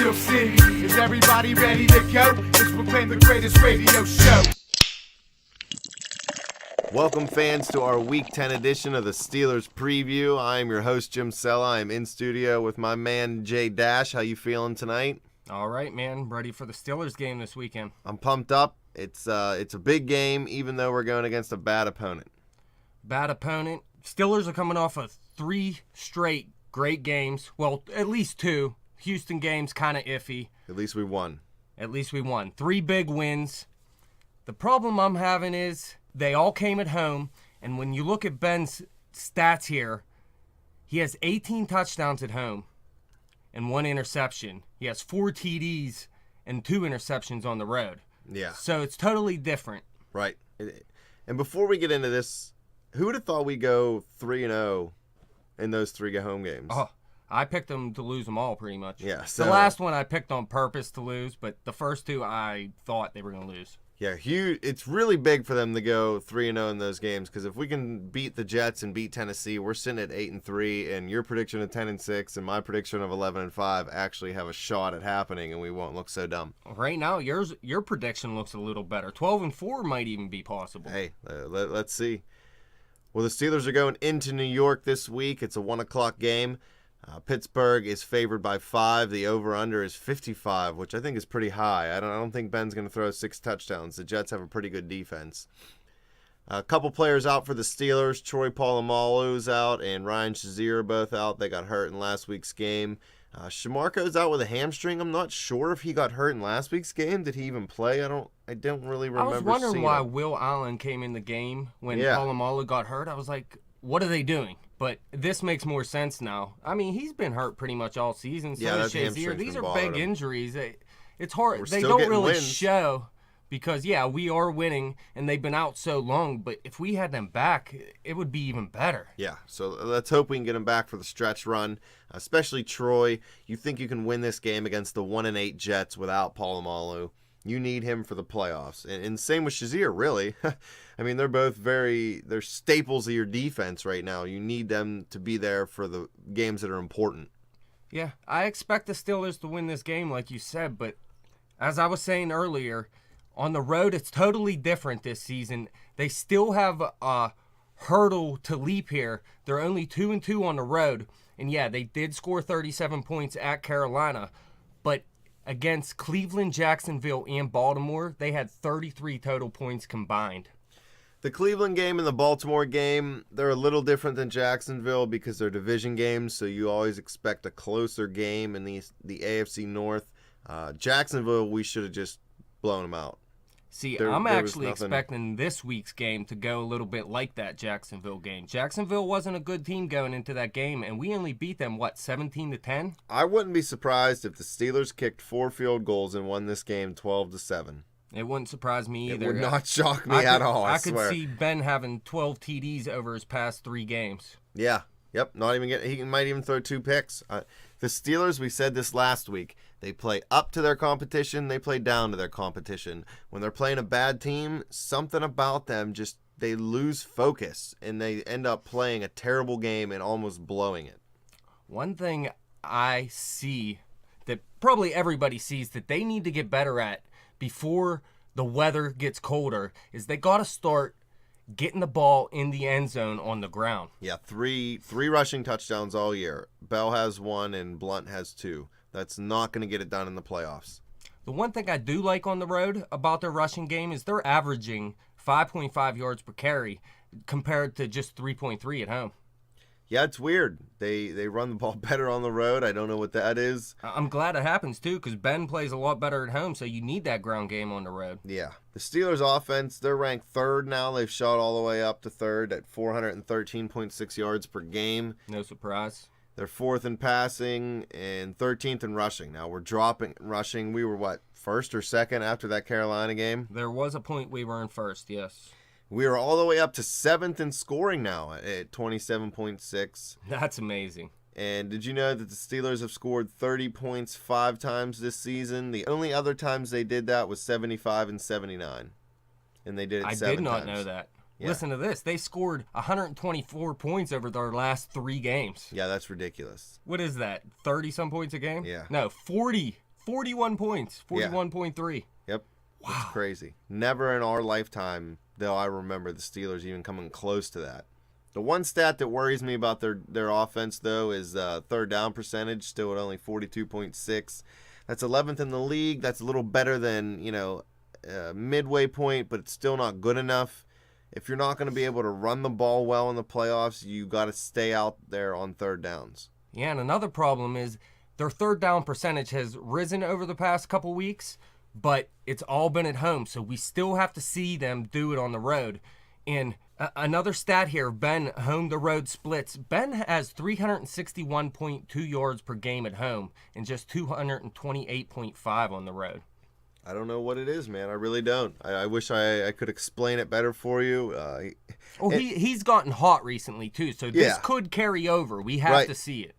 Steel City. Is everybody ready to go? Let's proclaim the greatest radio show. Welcome, fans, to our Week 10 edition of the Steelers Preview. I am your host, Jim Sella. I am in studio with my man, Jay Dash. How you feeling tonight? All right, man. Ready for the Steelers game this weekend. I'm pumped up. It's a big game, even though we're going against a bad opponent. Bad opponent. Steelers are coming off of 3 straight great games. Well, at least 2. Houston games kind of iffy. At least we won. 3 big wins. The problem I'm having is they all came at home, and when you look at Ben's stats here, he has 18 touchdowns at home and 1 interception. He has 4 TDs and 2 interceptions on the road. Yeah. So it's totally different. Right. And before we get into this, who would have thought we'd go 3-0 in those 3 home games? Oh, I picked them to lose them all pretty much. Yeah. The last one I picked on purpose to lose, but the first 2 I thought they were going to lose. Yeah, huge. It's really big for them to go 3-0 in those games, because if we can beat the Jets and beat Tennessee, we're sitting at 8-3, and your prediction of 10-6 and my prediction of 11-5 actually have a shot at happening, and we won't look so dumb. Right now, your prediction looks a little better. 12-4 might even be possible. Hey, let's see. Well, the Steelers are going into New York this week. It's a 1 o'clock game. Pittsburgh is favored by 5. The over-under is 55, which I think is pretty high. I don't think Ben's going to throw 6 touchdowns. The Jets have a pretty good defense. A couple players out for the Steelers. Troy Polamalu's out and Ryan Shazier are both out. They got hurt in last week's game. Shamarko's out with a hamstring. I'm not sure if he got hurt in last week's game. Did he even play? I don't really remember. I was wondering seeing why him. Will Allen came in the game when Polamalu got hurt. I was like, what are they doing? But this makes more sense now. I mean, he's been hurt pretty much all season. So is Shazier. These are big injuries. It's hard. They don't really show because, we are winning, and they've been out so long. But if we had them back, it would be even better. Yeah, so let's hope we can get them back for the stretch run, especially Troy. You think you can win this game against the 1-8 Jets without Polamalu. You need him for the playoffs. And same with Shazier, really. I mean, they're both they're staples of your defense right now. You need them to be there for the games that are important. Yeah, I expect the Steelers to win this game, like you said. But as I was saying earlier, on the road, it's totally different this season. They still have a hurdle to leap here. They're only 2-2 on the road. And, they did score 37 points at Carolina. But against Cleveland, Jacksonville, and Baltimore, they had 33 total points combined. The Cleveland game and the Baltimore game, they're a little different than Jacksonville because they're division games, so you always expect a closer game in the AFC North. Jacksonville, we should have just blown them out. See, I'm actually expecting this week's game to go a little bit like that Jacksonville game. Jacksonville wasn't a good team going into that game, and we only beat them, 17-10? I wouldn't be surprised if the Steelers kicked 4 field goals and won this game 12-7. It wouldn't surprise me either. It would not shock me at all, I swear. I could see Ben having 12 TDs over his past 3 games. Yeah. Yep. He might even throw 2 picks. The Steelers, we said this last week, they play up to their competition, they play down to their competition. When they're playing a bad team, something about them they lose focus and they end up playing a terrible game and almost blowing it. One thing I see that probably everybody sees that they need to get better at before the weather gets colder is they got to start getting the ball in the end zone on the ground. Yeah, three rushing touchdowns all year. Bell has 1 and Blunt has 2. That's not going to get it done in the playoffs. The one thing I do like on the road about their rushing game is they're averaging 5.5 yards per carry compared to just 3.3 at home. Yeah, it's weird. They run the ball better on the road. I don't know what that is. I'm glad it happens, too, because Ben plays a lot better at home, so you need that ground game on the road. Yeah. The Steelers' offense, they're ranked 3rd now. They've shot all the way up to 3rd at 413.6 yards per game. No surprise. They're 4th in passing and 13th in rushing. Now, we're dropping rushing. We were, 1st or 2nd after that Carolina game? There was a point we were in 1st, yes. We are all the way up to 7th in scoring now at 27.6. That's amazing. And did you know that the Steelers have scored 30 points 5 times this season? The only other times they did that was 75 and 79. And they did it 7 times. I did not know that. Yeah. Listen to this. They scored 124 points over their last 3 games. Yeah, that's ridiculous. What is that, 30-some points a game? Yeah. No, 40 41 points, 41.3. Yep. Wow. That's crazy. Never in our lifetime, though, I remember the Steelers even coming close to that. The one stat that worries me about their offense, though, is third down percentage, still at only 42.6. That's 11th in the league. That's a little better than, midway point, but it's still not good enough. If you're not going to be able to run the ball well in the playoffs, you got to stay out there on third downs. Yeah, and another problem is their third down percentage has risen over the past couple weeks, but it's all been at home, so we still have to see them do it on the road. And another stat here, Ben home to road splits. Ben has 361.2 yards per game at home and just 228.5 on the road. I don't know what it is, man. I really don't. I wish I could explain it better for you. He's gotten hot recently, too, so this could carry over. We have to see it.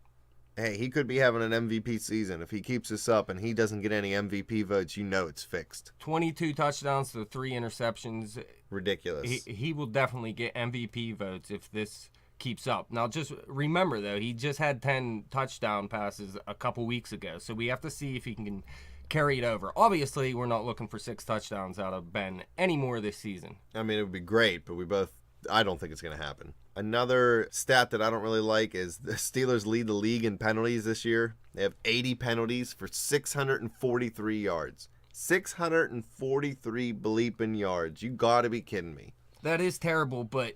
Hey, he could be having an MVP season. If he keeps this up and he doesn't get any MVP votes, it's fixed. 22 touchdowns to 3 interceptions. Ridiculous. He will definitely get MVP votes if this keeps up. Now, just remember, though, he just had 10 touchdown passes a couple weeks ago, so we have to see if he can carry it over. Obviously, we're not looking for 6 touchdowns out of Ben anymore this season. I mean, it would be great, but I don't think it's going to happen. Another stat that I don't really like is the Steelers lead the league in penalties this year. They have 80 penalties for 643 yards. 643 bleeping yards. You got to be kidding me. That is terrible, but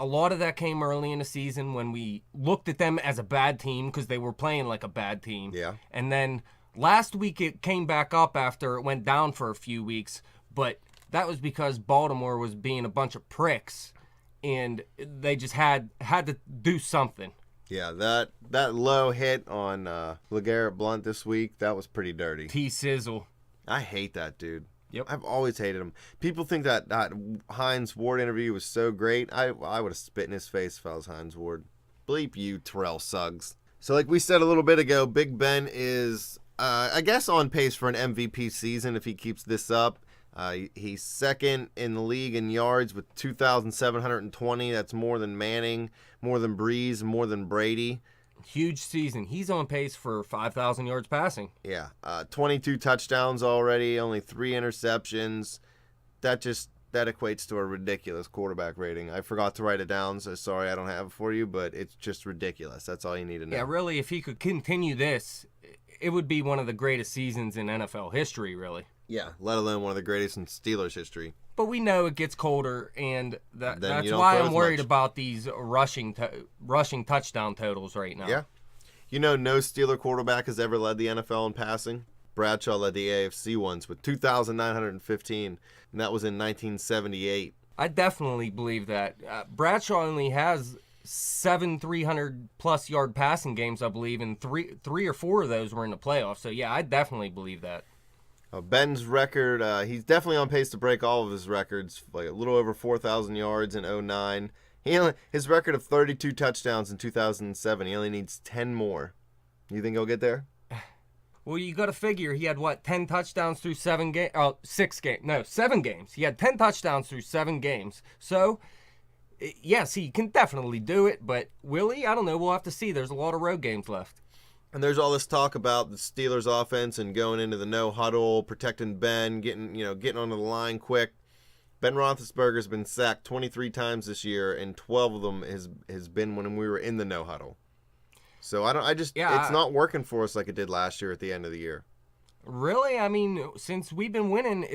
a lot of that came early in the season when we looked at them as a bad team because they were playing like a bad team. Yeah. And then last week it came back up after it went down for a few weeks, but that was because Baltimore was being a bunch of pricks. And they just had to do something. Yeah, that low hit on LeGarrette Blount this week, that was pretty dirty. T-Sizzle. I hate that dude. Yep. I've always hated him. People think that Hines Ward interview was so great. I would have spit in his face if I was Hines Ward. Bleep you, Terrell Suggs. So like we said a little bit ago, Big Ben is, I guess, on pace for an MVP season if he keeps this up. He's second in the league in yards with 2,720. That's more than Manning, more than Breeze, more than Brady. Huge season. He's on pace for 5,000 yards passing. Yeah, 22 touchdowns already, only 3 interceptions. That equates to a ridiculous quarterback rating. I forgot to write it down, so sorry I don't have it for you, but it's just ridiculous. That's all you need to know. Yeah, really, if he could continue this, it would be one of the greatest seasons in NFL history, really. Yeah, let alone one of the greatest in Steelers history. But we know it gets colder, and that's why I'm worried about these rushing touchdown totals right now. Yeah. No Steeler quarterback has ever led the NFL in passing. Bradshaw led the AFC once with 2,915, and that was in 1978. I definitely believe that. Bradshaw only has 7 300-plus yard passing games, I believe, and three or four of those were in the playoffs. So, yeah, I definitely believe that. Ben's record, he's definitely on pace to break all of his records, like a little over 4,000 yards in 2009. His record of 32 touchdowns in 2007, he only needs 10 more. You think he'll get there? Well, you got to figure he had, 10 touchdowns through 7 games? Oh, 7 games. He had 10 touchdowns through 7 games. So, yes, he can definitely do it, but will he? I don't know. We'll have to see. There's a lot of road games left. And there's all this talk about the Steelers offense and going into the no huddle, protecting Ben, getting onto the line quick. Ben Roethlisberger's been sacked 23 times this year, and 12 of them has been when we were in the no huddle. So it's not working for us like it did last year at the end of the year. Really? I mean, since we've been winning,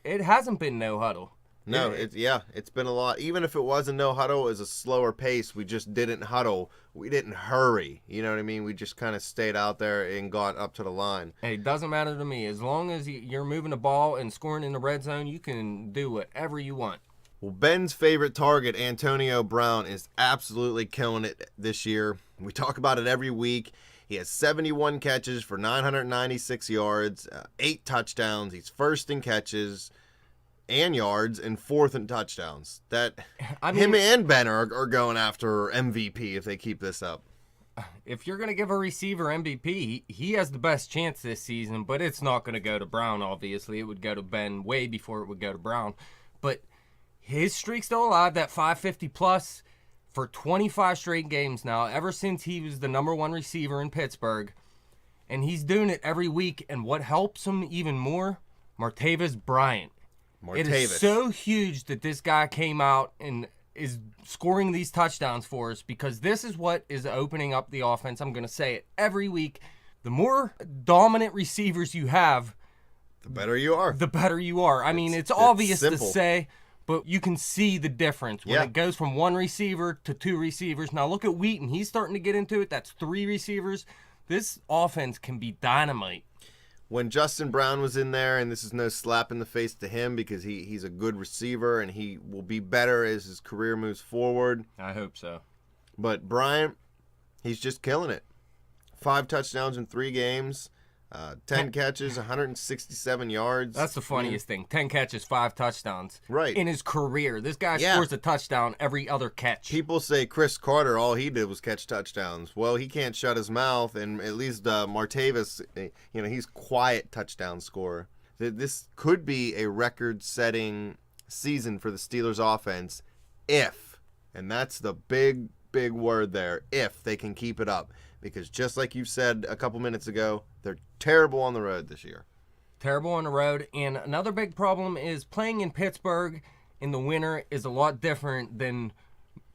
it hasn't been no huddle. No, it's been a lot. Even if it was a no huddle, it was a slower pace. We just didn't huddle. We didn't hurry. You know what I mean? We just kind of stayed out there and got up to the line. Hey, it doesn't matter to me. As long as you're moving the ball and scoring in the red zone, you can do whatever you want. Well, Ben's favorite target, Antonio Brown, is absolutely killing it this year. We talk about it every week. He has 71 catches for 996 yards, 8 touchdowns. He's first in catches and yards and 4th in touchdowns. Him and Ben are going after MVP if they keep this up. If you're going to give a receiver MVP, he has the best chance this season, but it's not going to go to Brown, obviously. It would go to Ben way before it would go to Brown. But his streak's still alive, that 550-plus for 25 straight games now, ever since he was the number 1 receiver in Pittsburgh. and he's doing it every week. And what helps him even more, Martavis Bryant. It is so huge that this guy came out and is scoring these touchdowns for us, because this is what is opening up the offense. I'm going to say it every week. The more dominant receivers you have, the better you are. The better you are. I mean, it's obvious to simple. say, but you can see the difference when it goes from one receiver to two receivers. Now look at Wheaton. He's starting to get into it. That's three receivers. This offense can be dynamite. When Justin Brown was in there, and this is no slap in the face to him because he's a good receiver and he will be better as his career moves forward. I hope so. But Bryant, he's just killing it. 5 touchdowns in 3 games, 10 catches, 167 yards. That's the funniest thing. 10 catches, 5 touchdowns. Right. In his career. This guy scores a touchdown every other catch. People say Chris Carter, all he did was catch touchdowns. Well, he can't shut his mouth, and at least Martavis, he's quiet touchdown scorer. This could be a record-setting season for the Steelers offense if, and that's the big word there, if they can keep it up. Because just like you said a couple minutes ago, they're terrible on the road this year. Terrible on the road. And another big problem is playing in Pittsburgh in the winter is a lot different than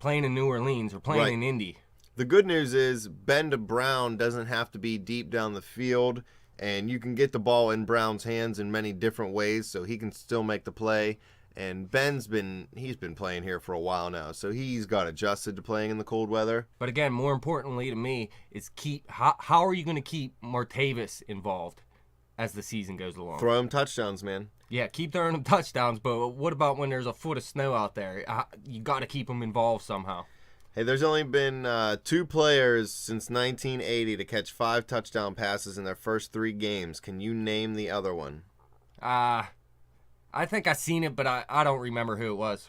playing in New Orleans or playing in Indy. The good news is Ben to Brown doesn't have to be deep down the field, and you can get the ball in Brown's hands in many different ways, so he can still make the play. And Ben's been playing here for a while now, so he's got adjusted to playing in the cold weather. But again, more importantly to me is how are you going to keep Martavis involved as the season goes along? Throw him touchdowns, man. Yeah, keep throwing him touchdowns, but what about when there's a foot of snow out there? You got to keep him involved somehow. Hey, there's only been 2 players since 1980 to catch 5 touchdown passes in their first 3 games. Can you name the other one? I think I seen it, but I don't remember who it was.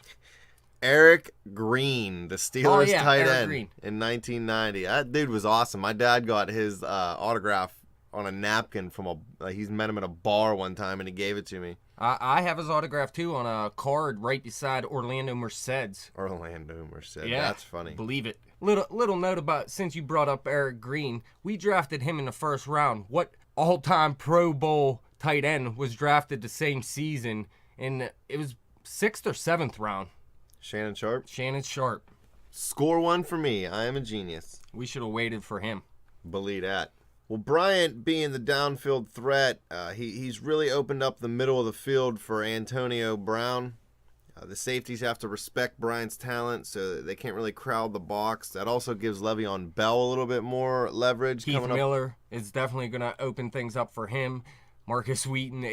Eric Green, the Steelers tight Eric end Green. in 1990. That dude was awesome. My dad got his autograph on a napkin from he's met him at a bar one time, and he gave it to me. I have his autograph, too, on a card right beside Orlando Merced. Orlando Merced. Yeah, that's funny. Believe it. Little note about, since you brought up Eric Green, we drafted him in the first round. What all-time Pro Bowl tight end was drafted the same season? And it was 6th or 7th round. Shannon Sharp? Shannon Sharp. Score one for me. I am a genius. We should have waited for him. Believe that. Well, Bryant being the downfield threat, he's really opened up the middle of the field for Antonio Brown. The safeties have to respect Bryant's talent, so they can't really crowd the box. That also gives Le'Veon Bell a little bit more leverage. Keith Miller is definitely going to open things up for him. Marcus Wheaton,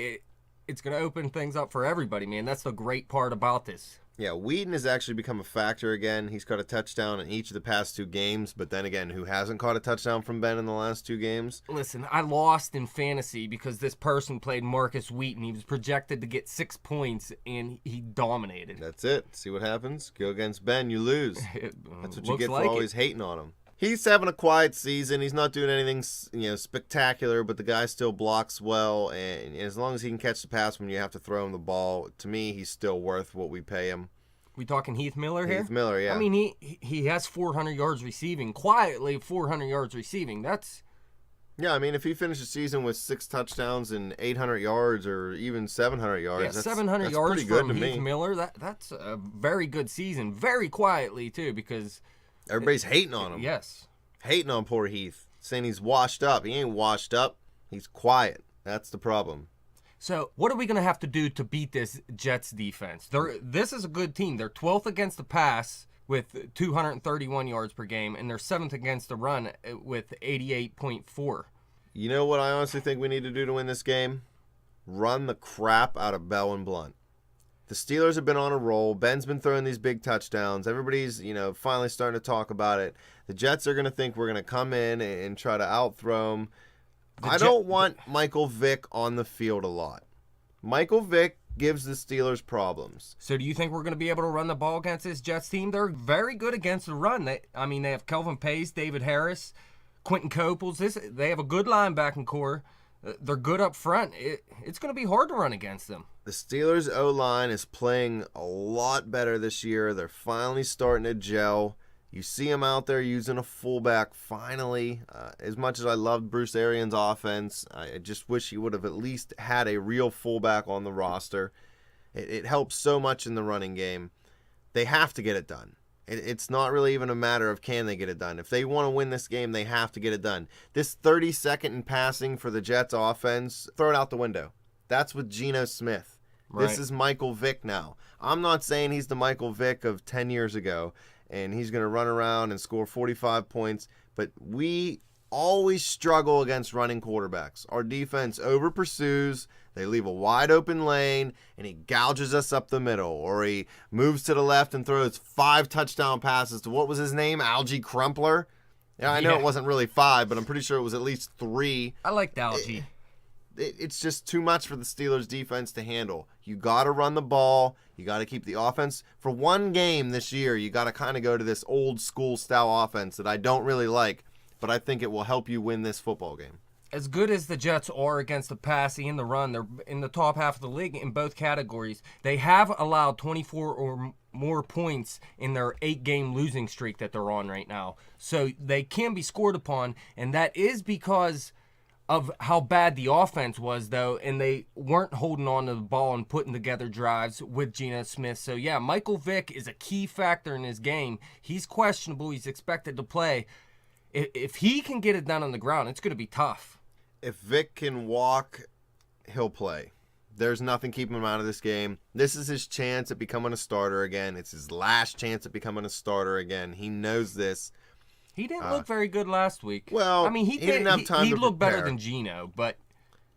it's going to open things up for everybody, man. That's the great part about this. Yeah, Wheaton has actually become a factor again. He's caught a touchdown in each of the past 2 games, but then again, who hasn't caught a touchdown from Ben in the last 2 games? Listen, I lost in fantasy because this person played Marcus Wheaton. He was projected to get 6 points, and he dominated. That's it. See what happens? Go against Ben, you lose. That's what you get for always hating on him. He's having a quiet season. He's not doing anything, spectacular, but the guy still blocks well. And as long as he can catch the pass when you have to throw him the ball, to me, he's still worth what we pay him. We talking Heath Miller here? Heath Miller, yeah. I mean, he has 400 yards receiving. Quietly, 400 yards receiving. That's... Yeah, I mean, if he finishes the season with 6 touchdowns and 800 yards or even 700 yards, that's 700 yards pretty good from to Heath me. Miller. That's a very good season. Very quietly, too, because... Everybody's hating on him. Yes. Hating on poor Heath, saying he's washed up. He ain't washed up. He's quiet. That's the problem. So, what are we going to have to do to beat this Jets defense? This is a good team. They're 12th against the pass with 231 yards per game, and they're 7th against the run with 88.4. You know what I honestly think we need to do to win this game? Run the crap out of Bell and Blunt. The Steelers have been on a roll. Ben's been throwing these big touchdowns. Everybody's, finally starting to talk about it. The Jets are going to think we're going to come in and try to outthrow them. I don't want Michael Vick on the field a lot. Michael Vick gives the Steelers problems. So do you think we're going to be able to run the ball against this Jets team? They're very good against the run. They have Kelvin Pace, David Harris, Quentin Coples. They have a good linebacking core. They're good up front. It's going to be hard to run against them. The Steelers' O-line is playing a lot better this year. They're finally starting to gel. You see him out there using a fullback finally. As much as I loved Bruce Arians' offense, I just wish he would have at least had a real fullback on the roster. It helps so much in the running game. They have to get it done. It's not really even a matter of can they get it done. If they want to win this game, they have to get it done. This 32nd in passing for the Jets offense, throw it out the window. That's with Geno Smith. Right. This is Michael Vick now. I'm not saying he's the Michael Vick of 10 years ago, and he's going to run around and score 45 points, but we always struggle against running quarterbacks. Our defense over pursues, they leave a wide open lane, and he gouges us up the middle, or he moves to the left and throws 5 touchdown passes to, what was his name, Algie Crumpler? Yeah, I know it wasn't really 5, but I'm pretty sure it was at least 3. I liked Algie. It's just too much for the Steelers defense to handle. You got to run the ball. You got to keep the offense. For one game this year, you got to kind of go to this old school style offense that I don't really like, but I think it will help you win this football game. As good as the Jets are against the pass and the run, they're in the top half of the league in both categories. They have allowed 24 or more points in their 8-game losing streak that they're on right now. So they can be scored upon, and that is because of how bad the offense was, though, and they weren't holding on to the ball and putting together drives with Geno Smith. So, yeah, Michael Vick is a key factor in his game. He's questionable. He's expected to play. If he can get it done on the ground, it's going to be tough. If Vick can walk, he'll play. There's nothing keeping him out of this game. This is his chance at becoming a starter again. It's his last chance at becoming a starter again. He knows this. He didn't look very good last week. Well, I mean, he didn't have time to looked better prepare. than Geno, but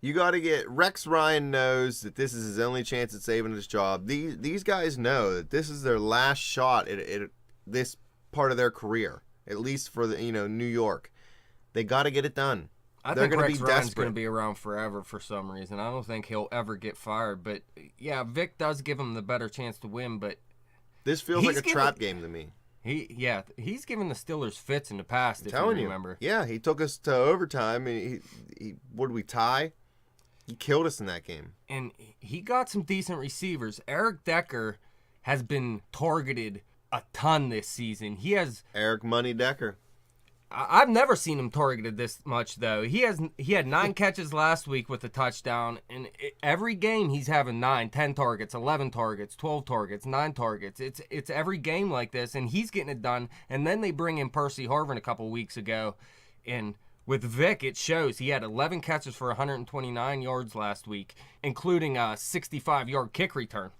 You got to get Rex Ryan knows that this is his only chance at saving his job. These guys know that this is their last shot at this part of their career, at least for the New York. They got to get it done. I They're think gonna Rex be Ryan's desperate. going to be around forever for some reason. I don't think he'll ever get fired. But, yeah, Vic does give him the better chance to win, but This feels He's like a giving- trap game to me. he's given the Steelers fits in the past, if Telling you you, remember. yeah, he took us to overtime. And he what did we tie? He killed us in that game. And he got some decent receivers. Eric Decker has been targeted a ton this season. He has Eric Money Decker. I've never seen him targeted this much, though. He had 9 catches last week with a touchdown, and every game he's having 9, 10 targets, 11 targets, 12 targets, 9 targets. It's every game like this, and he's getting it done. And then they bring in Percy Harvin a couple weeks ago, and with Vic, it shows. He had 11 catches for 129 yards last week, including a 65-yard kick return.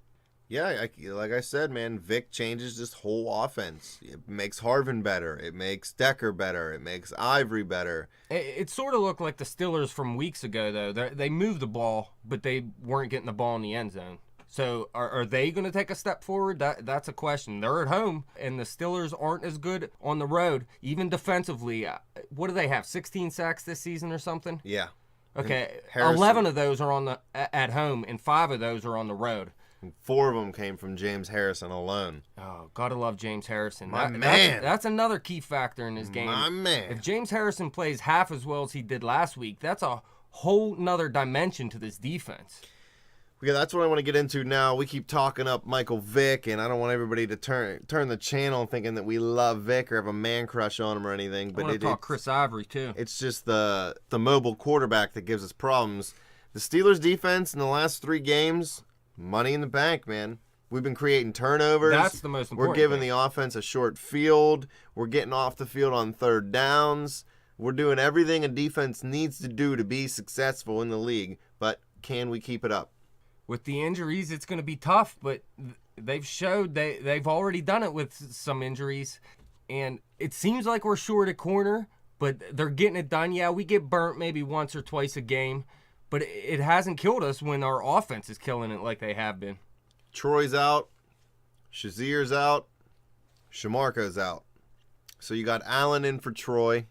Yeah, like I said, man, Vic changes this whole offense. It makes Harvin better. It makes Decker better. It makes Ivory better. It sort of looked like the Steelers from weeks ago, though. They moved the ball, but they weren't getting the ball in the end zone. So are they going to take a step forward? That's a question. They're at home, and the Steelers aren't as good on the road, even defensively. What do they have, 16 sacks this season or something? Yeah. Okay, Harrison. 11 of those are at home, and 5 of those are on the road. And 4 of them came from James Harrison alone. Oh, gotta love James Harrison. My man. That's another key factor in his game. My man. If James Harrison plays half as well as he did last week, that's a whole nother dimension to this defense. Yeah, that's what I want to get into now. We keep talking up Michael Vick, and I don't want everybody to turn the channel thinking that we love Vick or have a man crush on him or anything. I But want to talk Chris Ivory, too. it's just the mobile quarterback that gives us problems. The Steelers' defense in the last 3 games, money in the bank, man. We've been creating turnovers. That's the most important We're giving thing. the offense a short field. We're getting off the field on 3rd downs. We're doing everything a defense needs to do to be successful in the league. But can we keep it up? With the injuries, it's going to be tough, but they've showed they've already done it with some injuries. And it seems like we're short at corner, but they're getting it done. Yeah, we get burnt maybe once or twice a game, but it hasn't killed us when our offense is killing it like they have been. Troy's out. Shazier's out. Shamarko's out. So you got Allen in for Troy.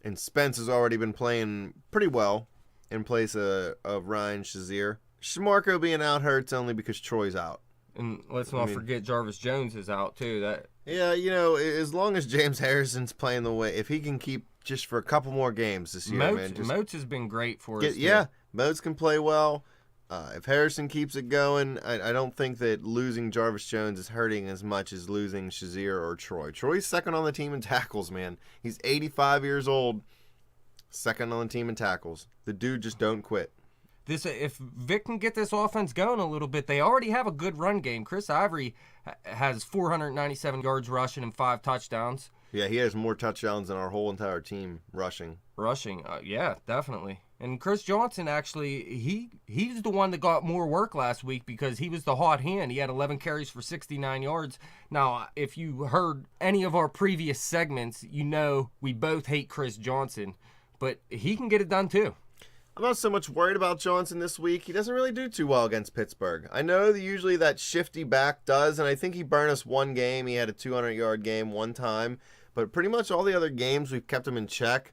And Spence has already been playing pretty well in place of Ryan Shazier. Shamarko being out hurts only because Troy's out. And let's not forget Jarvis Jones is out, too. Yeah, as long as James Harrison's playing the way, if he can keep just for a couple more games this year, man. Moats has been great for us. Yeah, Moats can play well. If Harrison keeps it going, I don't think that losing Jarvis Jones is hurting as much as losing Shazier or Troy. Troy's second on the team in tackles, man. He's 85 years old, second on the team in tackles. The dude just don't quit. If Vic can get this offense going a little bit, they already have a good run game. Chris Ivory has 497 yards rushing and 5 touchdowns. Yeah, he has more touchdowns than our whole entire team rushing. Yeah, definitely. And Chris Johnson, actually, he's the one that got more work last week because he was the hot hand. He had 11 carries for 69 yards. Now, if you heard any of our previous segments, you know we both hate Chris Johnson, but he can get it done too. I'm not so much worried about Johnson this week. He doesn't really do too well against Pittsburgh. I know that usually that shifty back does, and I think he burned us one game. He had a 200-yard game one time, but pretty much all the other games we've kept him in check.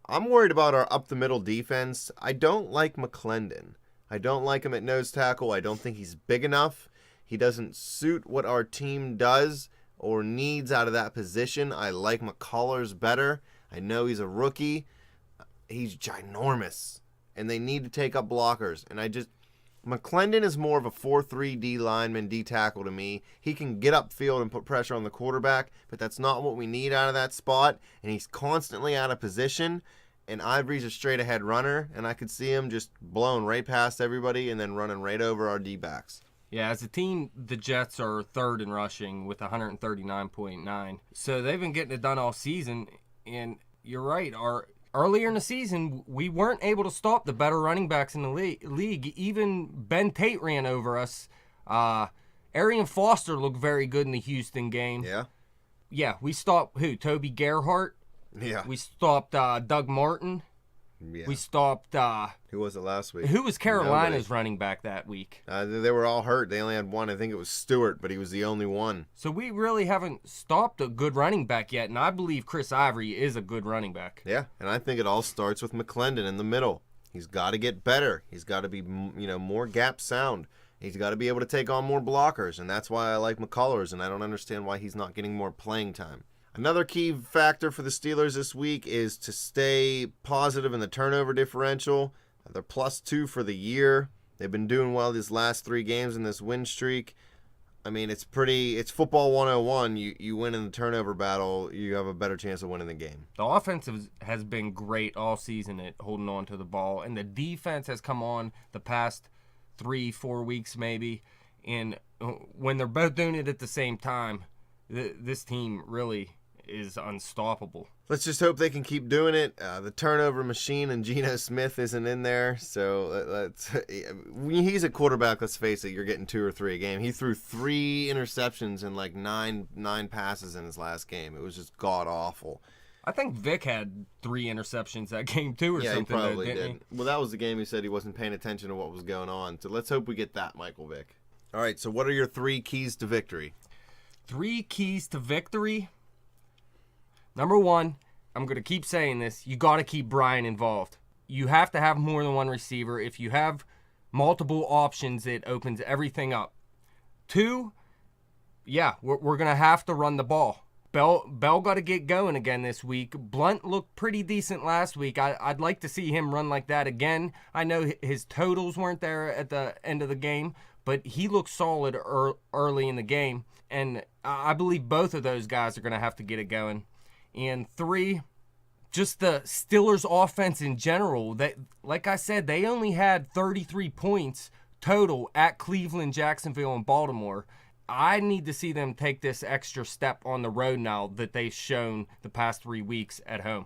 I'm worried about our up-the-middle defense. I don't like McClendon. I don't like him at nose tackle. I don't think he's big enough. He doesn't suit what our team does or needs out of that position. I like McCullers better. I know he's a rookie. He's ginormous. And they need to take up blockers. And McClendon is more of a 4-3 D lineman, D tackle to me. He can get upfield and put pressure on the quarterback, but that's not what we need out of that spot. And he's constantly out of position. And Ivory's a straight ahead runner, and I could see him just blowing right past everybody and then running right over our D backs. Yeah, as a team, the Jets are third in rushing with 139.9. So they've been getting it done all season. And you're right, earlier in the season, we weren't able to stop the better running backs in the league. Even Ben Tate ran over us. Arian Foster looked very good in the Houston game. Yeah? Yeah, we stopped who? Toby Gerhart? Yeah. We stopped Doug Martin. Yeah. We stopped... Who was it last week? Who was Carolina's running back that week? They were all hurt. They only had one. I think it was Stewart, but he was the only one. So we really haven't stopped a good running back yet, and I believe Chris Ivory is a good running back. Yeah, and I think it all starts with McClendon in the middle. He's got to get better. He's got to be, more gap sound. He's got to be able to take on more blockers, and that's why I like McCullers, and I don't understand why he's not getting more playing time. Another key factor for the Steelers this week is to stay positive in the turnover differential. They're +2 for the year. They've been doing well these last 3 games in this win streak. I mean, it's football 101. You win in the turnover battle, you have a better chance of winning the game. The offense has been great all season at holding on to the ball, and the defense has come on the past 3-4 weeks maybe. And when they're both doing it at the same time, this team really is unstoppable. Let's just hope they can keep doing it. The turnover machine and Geno Smith isn't in there, so he's a quarterback. Let's face it, you're getting 2 or 3 a game. He threw 3 interceptions and like nine passes in his last game. It was just god awful. I think Vic had 3 interceptions that game too, or something. Yeah, he probably didn't did. Well, that was the game he said he wasn't paying attention to what was going on. So let's hope we get that, Michael Vick. All right, so what are your 3 keys to victory? 3 keys to victory. Number 1, I'm going to keep saying this, you got to keep Brian involved. You have to have more than one receiver. If you have multiple options, it opens everything up. 2, yeah, we're going to have to run the ball. Bell got to get going again this week. Blunt looked pretty decent last week. I'd like to see him run like that again. I know his totals weren't there at the end of the game, but he looked solid early in the game. And I believe both of those guys are going to have to get it going. And 3, just the Steelers offense in general. Like I said, they only had 33 points total at Cleveland, Jacksonville, and Baltimore. I need to see them take this extra step on the road now that they've shown the past 3 weeks at home.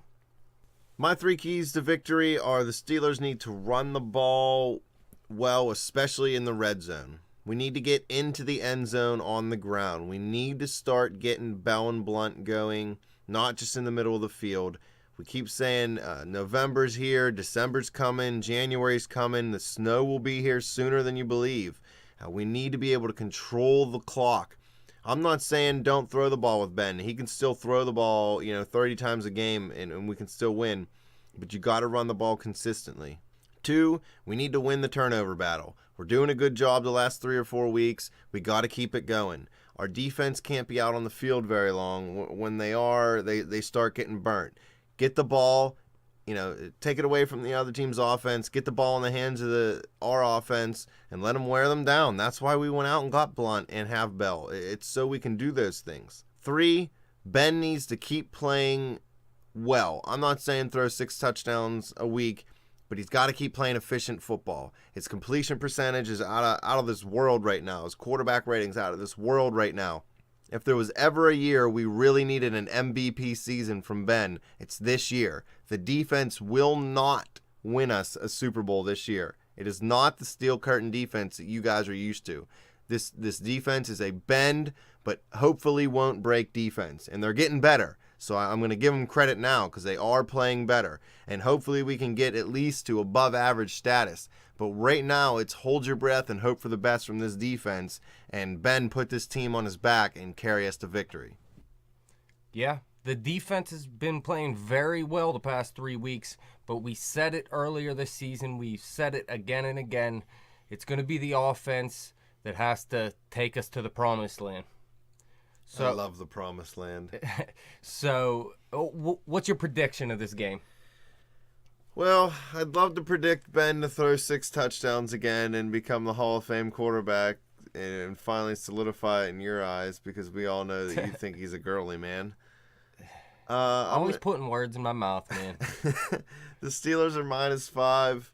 My 3 keys to victory are the Steelers need to run the ball well, especially in the red zone. We need to get into the end zone on the ground. We need to start getting Bell and Blunt going, not just in the middle of the field. We keep saying November's here, December's coming, January's coming, the snow will be here sooner than you believe. We need to be able to control the clock. I'm not saying don't throw the ball with Ben. He can still throw the ball, 30 times a game, and we can still win. But you got to run the ball consistently. 2, we need to win the turnover battle. We're doing a good job the last 3 or 4 weeks. We got to keep it going. Our defense can't be out on the field very long. When they are, they start getting burnt. Get the ball take it away from the other team's offense, get the ball in the hands of our offense, and let them wear them down. That's why we went out and got Blunt and have Bell. It's so we can do those things. 3, Ben needs to keep playing well. I'm not saying throw 6 touchdowns a week, but he's got to keep playing efficient football. His completion percentage is out of this world right now. His quarterback rating's out of this world right now. If there was ever a year we really needed an MVP season from Ben, it's this year. The defense will not win us a Super Bowl this year. It is not the steel curtain defense that you guys are used to. This defense is a bend, but hopefully won't break defense. And they're getting better. So I'm going to give them credit now because they are playing better. And hopefully we can get at least to above average status. But right now it's hold your breath and hope for the best from this defense. And Ben put this team on his back and carry us to victory. Yeah, the defense has been playing very well the past 3 weeks. But we said it earlier this season. We've said it again and again. It's going to be the offense that has to take us to the promised land. So, I love the promised land. So, what's your prediction of this game? Well, I'd love to predict Ben to throw 6 touchdowns again and become the Hall of Fame quarterback and finally solidify it in your eyes because we all know that you think he's a girly man. Always putting words in my mouth, man. The Steelers are -5.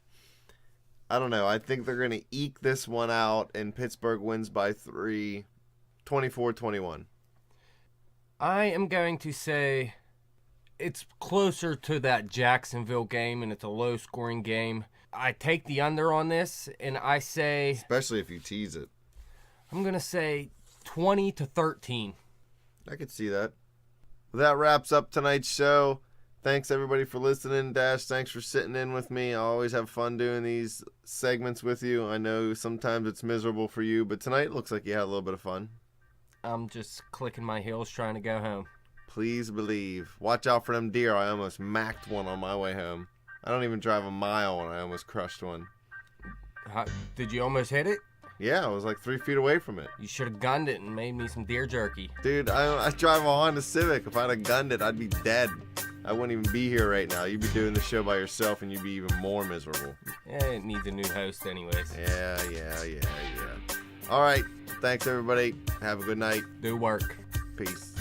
I don't know. I think they're going to eke this one out and Pittsburgh wins by 3, 24-21. I am going to say it's closer to that Jacksonville game, and it's a low-scoring game. I take the under on this, and I say... Especially if you tease it. I'm going to say 20-13. I could see that. Well, that wraps up tonight's show. Thanks, everybody, for listening. Dash, thanks for sitting in with me. I always have fun doing these segments with you. I know sometimes it's miserable for you, but tonight looks like you had a little bit of fun. I'm just clicking my heels trying to go home. Please believe. Watch out for them deer. I almost macked one on my way home. I don't even drive a mile and I almost crushed one. Did you almost hit it? Yeah, I was like 3 feet away from it. You should have gunned it and made me some deer jerky. Dude, I drive a Honda Civic. If I'd have gunned it, I'd be dead. I wouldn't even be here right now. You'd be doing the show by yourself and you'd be even more miserable. It needs a new host anyways. Yeah. All right. Thanks, everybody. Have a good night. Do work. Peace.